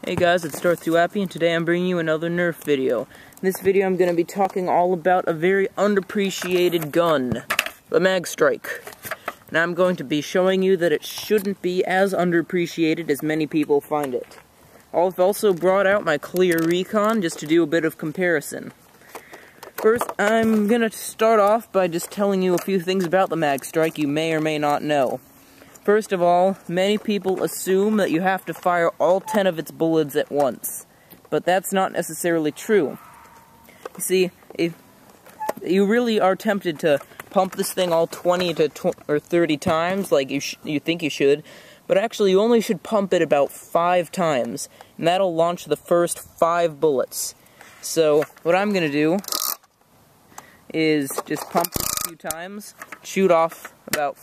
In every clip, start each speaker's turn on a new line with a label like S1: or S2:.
S1: Hey guys, it's Darth2Happy, and today I'm bringing you another Nerf video. In this video I'm going to be talking all about a very underappreciated gun, the Mag Strike. And I'm going to be showing you that it shouldn't be as underappreciated as many people find it. I've also brought out my clear recon just to do a bit of comparison. First, I'm going to start off by just telling you a few things about the Mag Strike you may or may not know. First of all, many people assume that you have to fire all 10 of its bullets at once, but that's not necessarily true. You see, if you really are tempted to pump this thing all 20 or 30 times, like you think you should, but actually you only should pump it about 5 times, and that'll launch the first 5 bullets. So, what I'm going to do is just pump it a few times, shoot off about,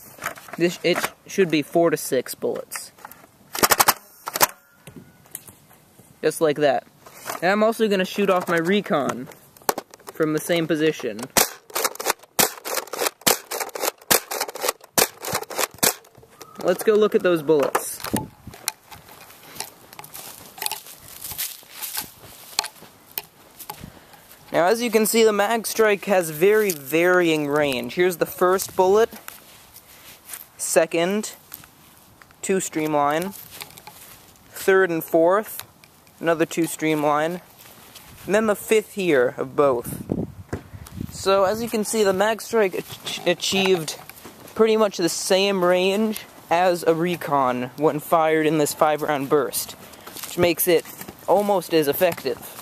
S1: it should be 4 to 6 bullets. Just like that. And I'm also going to shoot off my recon from the same position. Let's go look at those bullets. Now, as you can see, the Mag Strike has very varying range. Here's the first bullet, second, 2 streamline, third and fourth, another 2 streamline, and then the 5th here of both. So, as you can see, the Mag Strike achieved pretty much the same range as a recon when fired in this 5-round burst, which makes it almost as effective.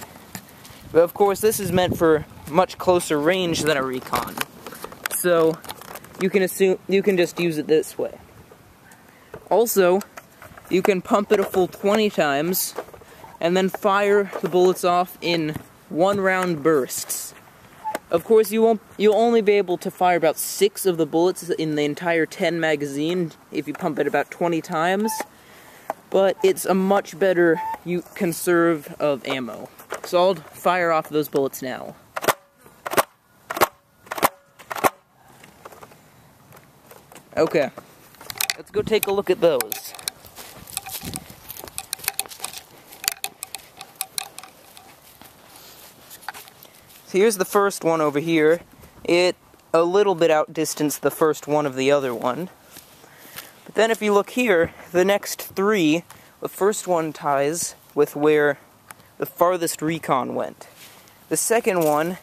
S1: But of course, this is meant for much closer range than a recon, so you can just use it this way. Also, you can pump it a full 20 times, and then fire the bullets off in 1-round bursts. Of course, you'll only be able to fire about 6 of the bullets in the entire 10 magazine if you pump it about 20 times, but it's a much better conserve of ammo. So I'll fire off those bullets now. Okay, let's go take a look at those. So here's the first one over here. It a little bit outdistanced the first one of the other one. But then if you look here, the next 3, the first one ties with where the farthest recon went. The second one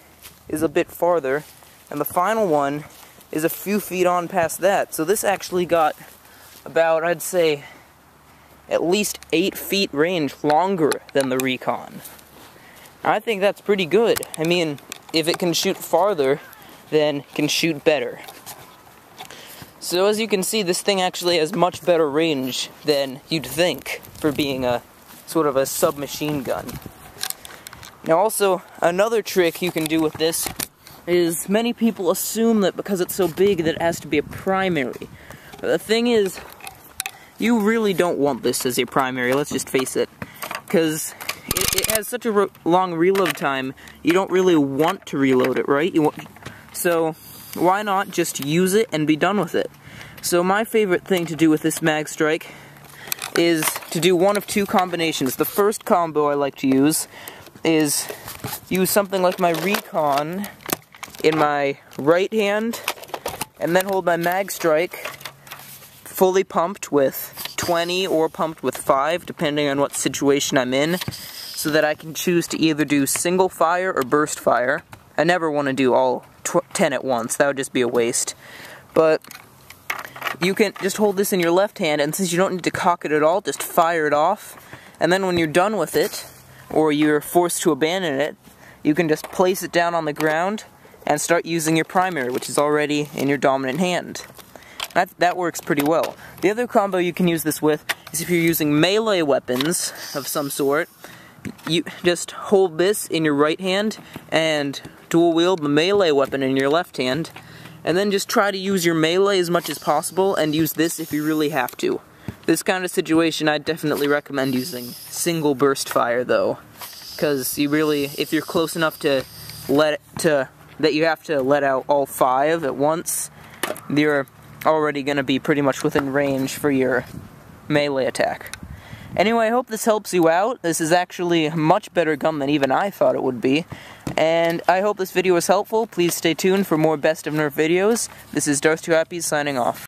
S1: is a bit farther, and the final one is a few feet on past that. So this actually got about, I'd say, at least 8 feet range longer than the recon. I think that's pretty good. I mean, if it can shoot farther, then it can shoot better. So as you can see, this thing actually has much better range than you'd think for being a sort of a submachine gun. Now also, another trick you can do with this is many people assume that because it's so big that it has to be a primary. But the thing is, you really don't want this as a primary, let's just face it. Because it has such a long reload time, you don't really want to reload it, right? So, why not just use it and be done with it? So my favorite thing to do with this Mag Strike is to do one of 2 combinations. The first combo I like to use is use something like my recon in my right hand, and then hold my Mag Strike fully pumped with 20 or pumped with 5, depending on what situation I'm in, so that I can choose to either do single fire or burst fire. I never want to do all 10 at once, that would just be a waste. But you can just hold this in your left hand, and since you don't need to cock it at all, just fire it off, and then when you're done with it, or you're forced to abandon it, you can just place it down on the ground and start using your primary, which is already in your dominant hand. That works pretty well. The other combo you can use this with is if you're using melee weapons of some sort. You just hold this in your right hand and dual wield the melee weapon in your left hand, and then just try to use your melee as much as possible and use this if you really have to. This kind of situation, I'd definitely recommend using single burst fire, though, because you really, if you're close enough that you have to let out all 5 at once, you're already going to be pretty much within range for your melee attack. Anyway, I hope this helps you out. This is actually much better gum than even I thought it would be. And I hope this video was helpful. Please stay tuned for more Best of Nerf videos. This is Darth2Happy signing off.